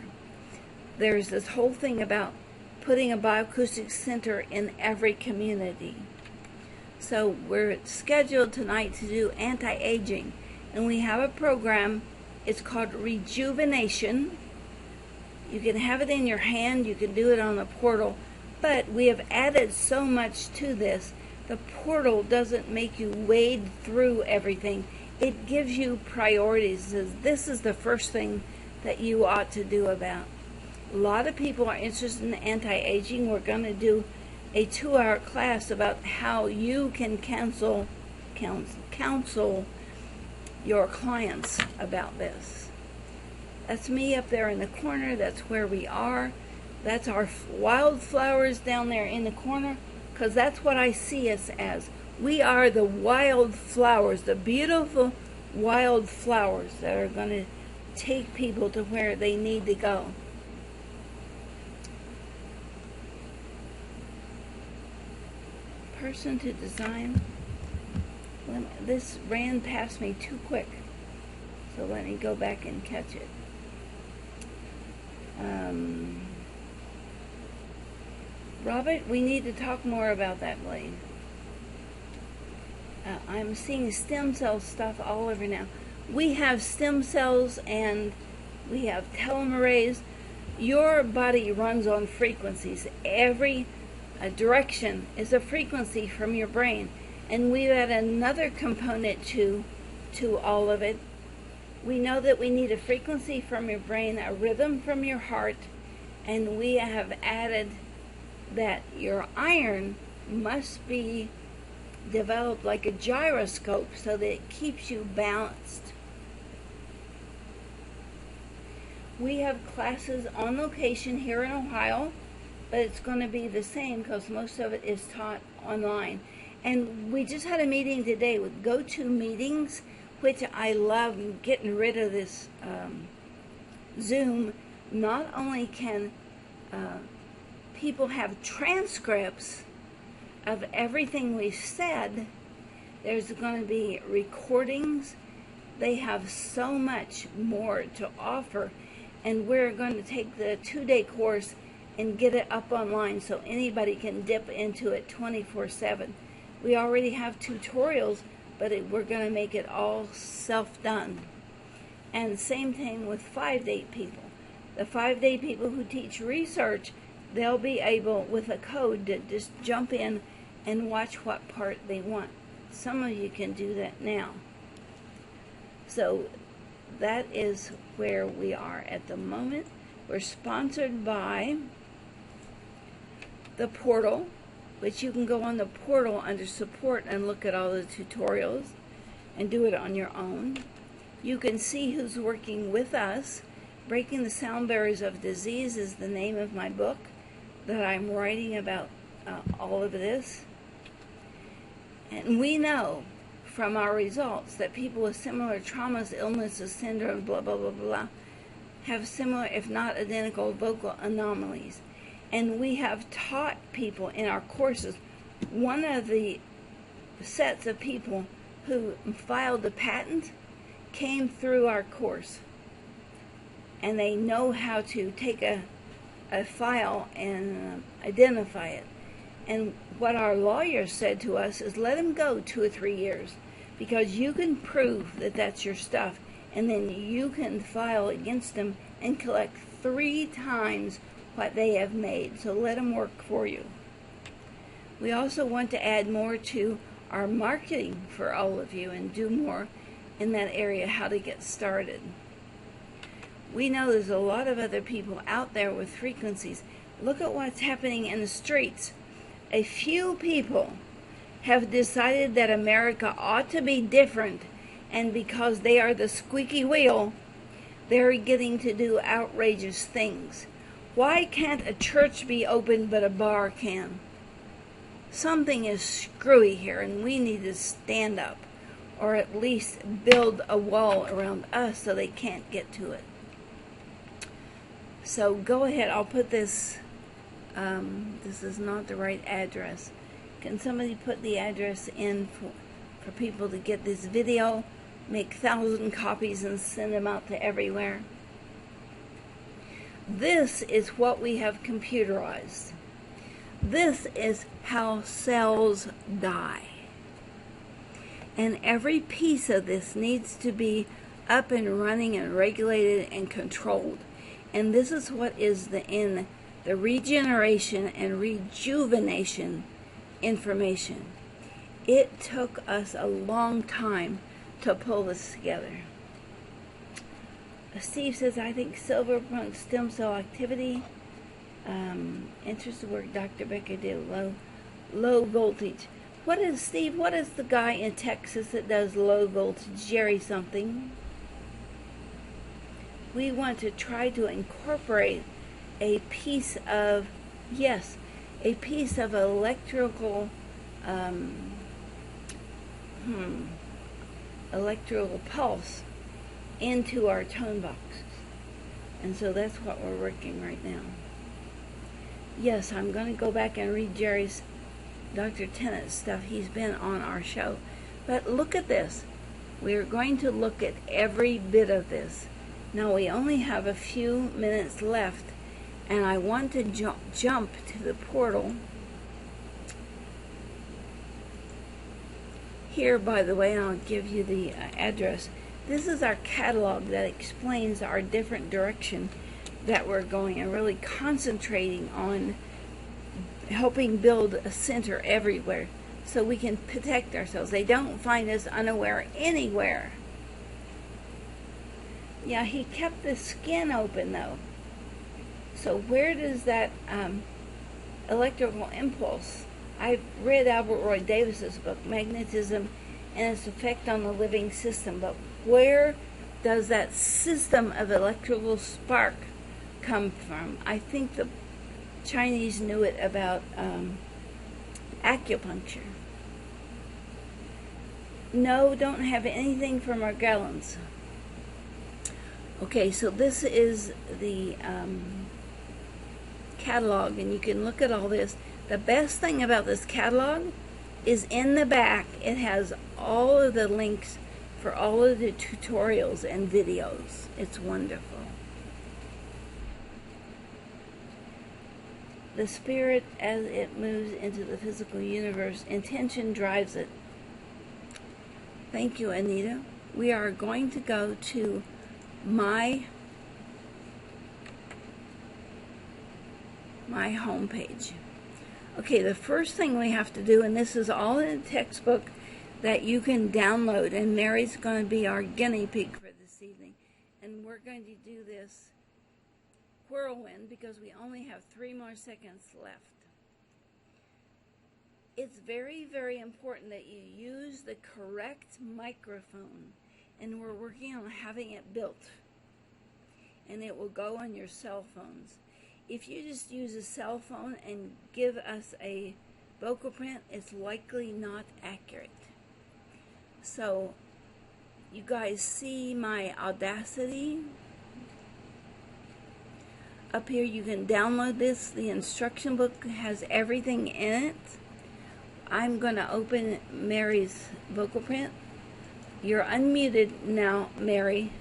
There's this whole thing about putting a bioacoustic center in every community. So we're scheduled tonight to do anti-aging, and we have a program. It's called Rejuvenation. You can have it in your hand, you can do it on the portal, but we have added so much to this. The portal doesn't make you wade through everything. It gives you priorities. It says this is the first thing that you ought to do about. A lot of people are interested in anti-aging. We're going to do a 2-hour class about how you can counsel your clients about this. That's me up there in the corner. That's where we are. That's our wildflowers down there in the corner, because that's what I see us as. We are the wild flowers, the beautiful wild flowers that are going to take people to where they need to go. Person to design. This ran past me too quick, so let me go back and catch it. Robert, we need to talk more about that, Blaine. I'm seeing stem cell stuff all over now. We have stem cells and we have telomerase. Your body runs on frequencies. Every direction is a frequency from your brain. And we've added another component to all of it. We know that we need a frequency from your brain, a rhythm from your heart, and we have added that your iron must be developed like a gyroscope so that it keeps you balanced. We have classes on location here in Ohio, but it's going to be the same because most of it is taught online. And we just had a meeting today with GoToMeetings, which I love. Getting rid of this Zoom. Not only can people have transcripts of everything we've said, there's going to be recordings. They have so much more to offer, and we're going to take the 2-day course and get it up online so anybody can dip into it 24/7. We already have tutorials, but we're going to make it all self-done. And same thing with 5-day people. The 5-day people who teach research, they'll be able, with a code, to just jump in and watch what part they want. Some of you can do that now. So that is where we are at the moment. We're sponsored by the portal, which you can go on the portal under support and look at all the tutorials and do it on your own. You can see who's working with us. Breaking the Sound Barriers of Disease is the name of my book that I'm writing about all of this. And we know from our results that people with similar traumas, illnesses, syndromes, blah, blah, blah, blah, have similar, if not identical, vocal anomalies. And we have taught people in our courses. One of the sets of people who filed the patent came through our course. And they know how to take a file and identify it. And what our lawyer said to us is let them go 2 or 3 years, because you can prove that that's your stuff, and then you can file against them and collect 3 times what they have made. So let them work for you. We also want to add more to our marketing for all of you and do more in that area, how to get started. We know there's a lot of other people out there with frequencies. Look at what's happening in the streets. A few people have decided that America ought to be different, and because they are the squeaky wheel, they're getting to do outrageous things. Why can't a church be open but a bar can? Something is screwy here, and we need to stand up, or at least build a wall around us so they can't get to it. So go ahead, I'll put this, this is not the right address. Can somebody put the address in for people to get this video, make 1,000 copies and send them out to everywhere? This is what we have computerized. This is how cells die. And every piece of this needs to be up and running and regulated and controlled. And this is what is in the regeneration and rejuvenation information. It took us a long time to pull this together. Steve says, I think silver promotes stem cell activity. Interesting work Dr. Becker did. Low voltage. What is, Steve, what is the guy in Texas that does low voltage? Jerry something. We want to try to incorporate a piece of, yes, a piece of electrical pulse into our tone boxes. And so that's what we're working right now. Yes, I'm going to go back and read Jerry's, Dr. Tennant's stuff. He's been on our show. But look at this. We're going to look at every bit of this. Now we only have a few minutes left, and I want to jump to the portal. Here, by the way, I'll give you the address. This is our catalog that explains our different direction that we're going, and really concentrating on helping build a center everywhere so we can protect ourselves. They don't find us unaware anywhere. Yeah, he kept the skin open though. So where does that electrical impulse? I've read Albert Roy Davis's book, Magnetism and Its Effect on the Living System, but where does that system of electrical spark come from? I think the Chinese knew it about acupuncture. No, don't have anything from our gallons. Okay, so this is the catalog, and you can look at all this. The best thing about this catalog is in the back, it has all of the links for all of the tutorials and videos. It's wonderful. The spirit, as it moves into the physical universe, intention drives it. Thank you, Anita. We are going to go to my homepage. Okay, the first thing we have to do, and this is all in a textbook that you can download, and Mary's going to be our guinea pig for this evening, and we're going to do this whirlwind because we only have 3 more seconds left. It's very, very important that you use the correct microphone, and we're working on having it built, and it will go on your cell phones. If you just use a cell phone and give us a vocal print, it's likely not accurate. So you guys see my Audacity up here. You can download this. The instruction book has everything in it. I'm going to open Mary's vocal print. You're unmuted now, Mary,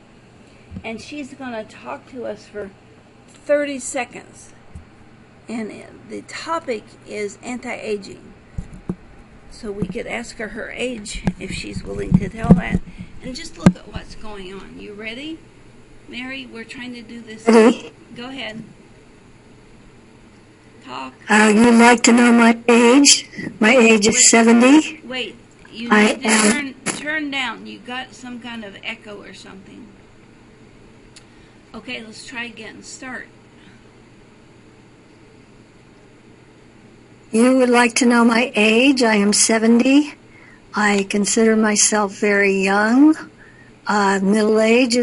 and she's going to talk to us for 30 seconds. And the topic is anti-aging. So we could ask her age if she's willing to tell that. And just look at what's going on. You ready? Mary, we're trying to do this. Go ahead. Talk. You'd like to know my age? My age is 70. Wait, you need to turn down. You got some kind of echo or something. Okay, let's try again. Start. You would like to know my age? I am 70. I consider myself very young. Middle age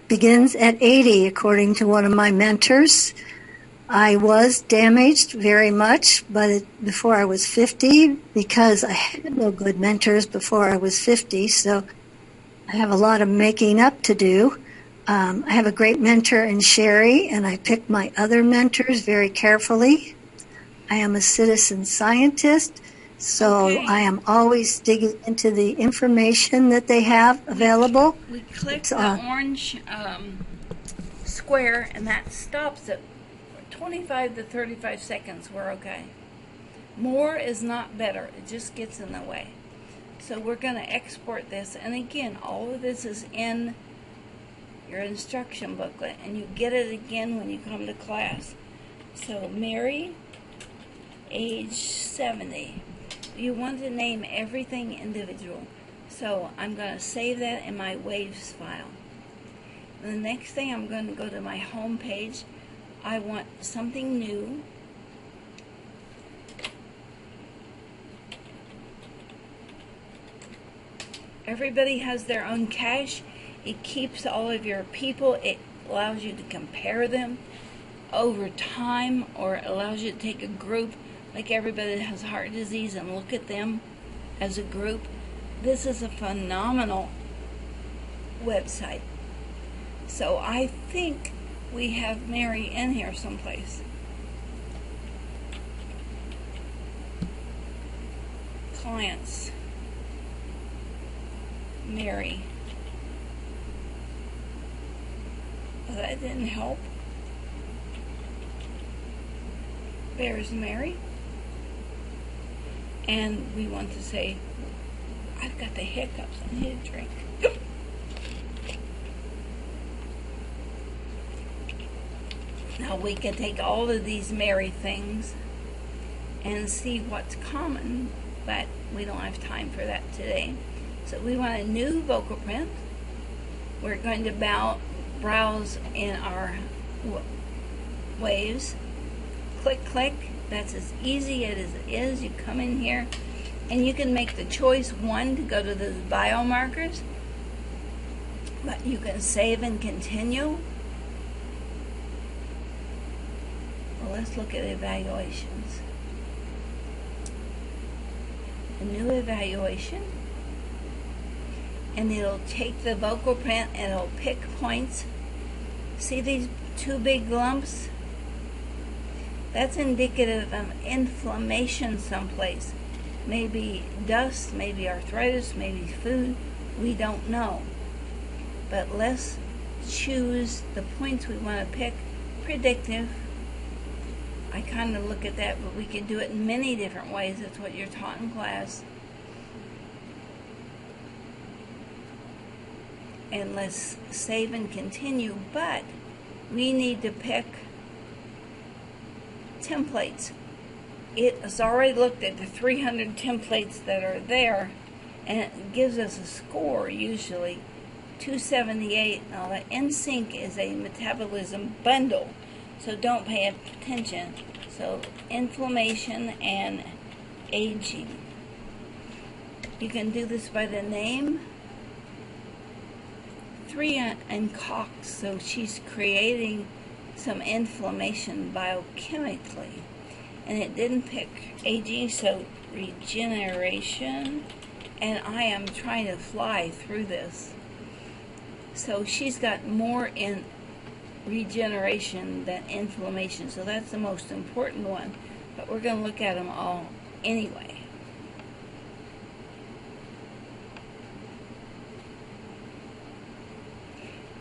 begins at 80, according to one of my mentors. I was damaged very much, but before I was 50, because I had no good mentors before I was 50, so I have a lot of making up to do. I have a great mentor in Sherry, and I pick my other mentors very carefully. I am a citizen scientist, so Okay. I am always digging into the information that they have available. We click the orange square, and that stops it. 25 to 35 seconds, we're okay. More is not better. It just gets in the way. So we're going to export this. And again, all of this is in your instruction booklet, and you get it again when you come to class. So Mary, age 70. You want to name everything individual. So I'm going to save that in my waves file. The next thing, I'm going to go to my home page. I want something new. Everybody has their own cache. It keeps all of your people. It allows you to compare them over time, or it allows you to take a group like everybody that has heart disease and look at them as a group. This is a phenomenal website. So I think we have Mary in here someplace. Clients. Mary. Oh, that didn't help. There's Mary. And we want to say, I've got the hiccups. I need a drink. Now we can take all of these Mary things and see what's common, but we don't have time for that today. So we want a new vocal print. We're going to browse in our waves. Click, click. That's as easy as it is. You come in here and you can make the choice one to go to those biomarkers, but you can save and continue. Well, let's look at evaluations. A new evaluation, and it'll take the vocal print and it'll pick points. See these two big lumps? That's indicative of inflammation someplace. Maybe dust, maybe arthritis, maybe food. We don't know. But let's choose the points we want to pick. Predictive. I kind of look at that, but we can do it in many different ways. That's what you're taught in class. And let's save and continue, but we need to pick templates. It has already looked at the 300 templates that are there, and it gives us a score, usually 278. Now the NSYNC is a metabolism bundle, so don't pay attention. So inflammation and aging. You can do this by the name. 3 and Cox, so she's creating some inflammation biochemically. And it didn't pick aging, so regeneration. And I am trying to fly through this. So she's got more in regeneration than inflammation, so that's the most important one. But we're going to look at them all anyway.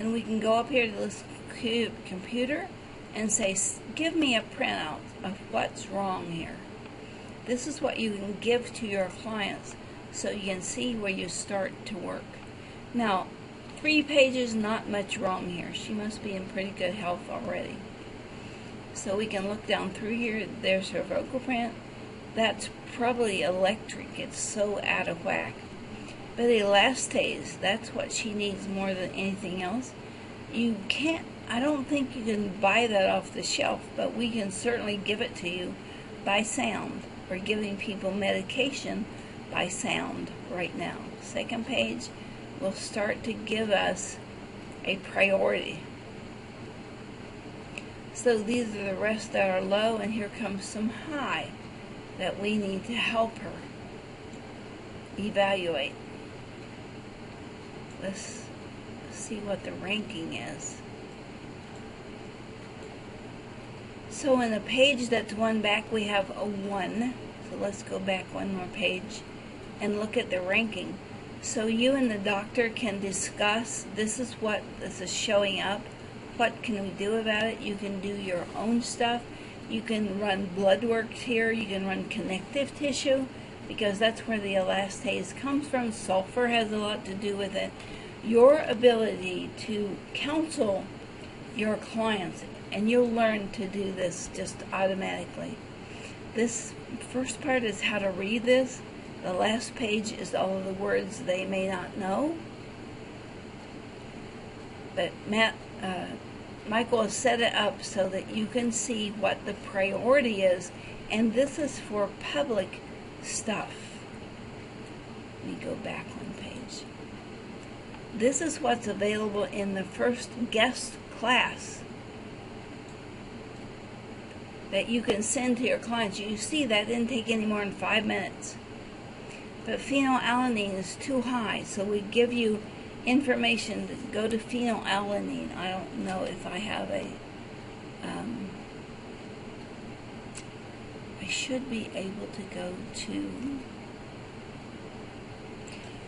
And we can go up here to this computer and say, give me a printout of what's wrong here. This is what you can give to your clients so you can see where you start to work. Now, 3 pages, not much wrong here. She must be in pretty good health already. So we can look down through here. There's her vocal print. That's probably electric. It's so out of whack. But elastase, that's what she needs more than anything else. You can't, I don't think you can buy that off the shelf, but we can certainly give it to you by sound. We're giving people medication by sound right now. Second page will start to give us a priority. So these are the rest that are low, and here comes some high that we need to help her evaluate. Let's see what the ranking is. So in the page that's one back, we have a 1. So let's go back one more page and look at the ranking. So you and the doctor can discuss, this is what this is showing up. What can we do about it? You can do your own stuff. You can run blood work here. You can run connective tissue, because that's where the elastase comes from. Sulfur has a lot to do with it. Your ability to counsel your clients, and you'll learn to do this just automatically. This first part is how to read this. The last page is all of the words they may not know. But Michael has set it up so that you can see what the priority is, and this is for public stuff. Let me go back one page. This is what's available in the first guest class that you can send to your clients. You see that didn't take any more than 5 minutes. But phenylalanine is too high, so we give you information to go to phenylalanine. I don't know if I have a, I should be able to go to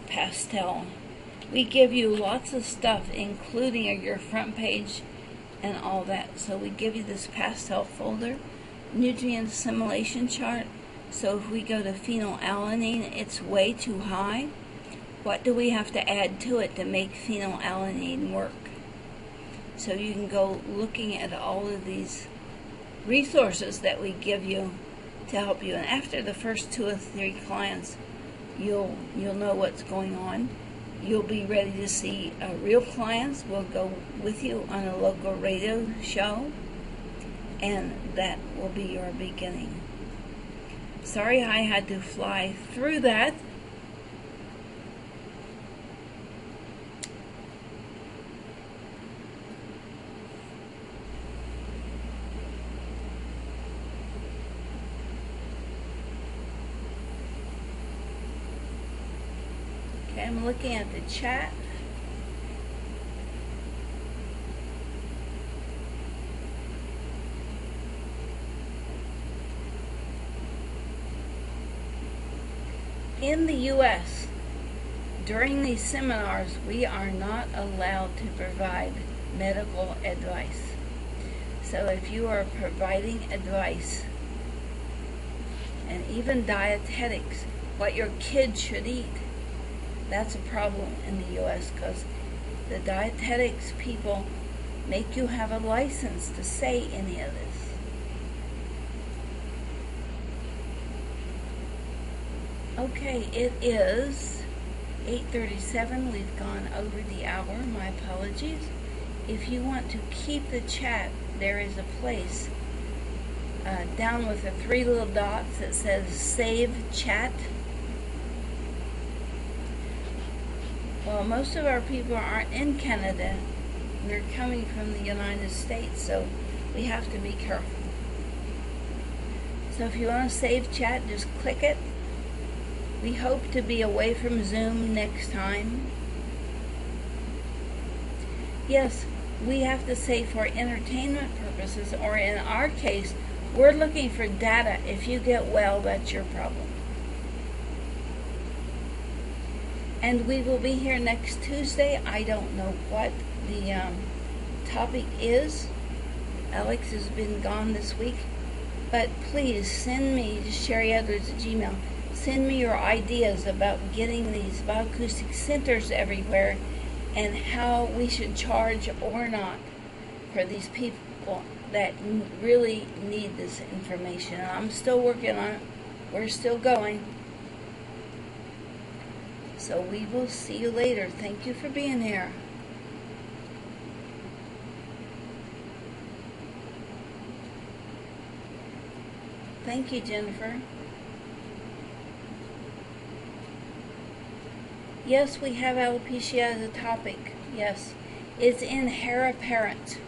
pastel. We give you lots of stuff, including your front page and all that. So we give you this pastel folder, nutrient assimilation chart. So if we go to phenylalanine, it's way too high. What do we have to add to it to make phenylalanine work? So you can go looking at all of these resources that we give you to help you. And after the first 2 or 3 clients, you'll know what's going on. You'll be ready to see real clients. We'll go with you on a local radio show, and that will be your beginning. Sorry I had to fly through that. Okay, I'm looking at the chat. In the U.S., during these seminars, we are not allowed to provide medical advice. So if you are providing advice, and even dietetics, what your kids should eat, that's a problem in the U.S. because the dietetics people make you have a license to say any of this. Okay, it is 8:37. We've gone over the hour. My apologies. If you want to keep the chat, there is a place down with the 3 little dots that says Save Chat. Well, most of our people aren't in Canada. We're coming from the United States, so we have to be careful. So if you want to save chat, just click it. We hope to be away from Zoom next time. Yes, we have to say for entertainment purposes, or in our case, we're looking for data. If you get well, that's your problem. And we will be here next Tuesday. I don't know what the topic is. Alex has been gone this week. But please send me, sherryedwards@gmail.com, send me your ideas about getting these bioacoustic centers everywhere and how we should charge or not for these people that really need this information. I'm still working on it. We're still going. So we will see you later. Thank you for being here. Thank you, Jennifer. Yes, we have alopecia as a topic. Yes, it's in hair apparent.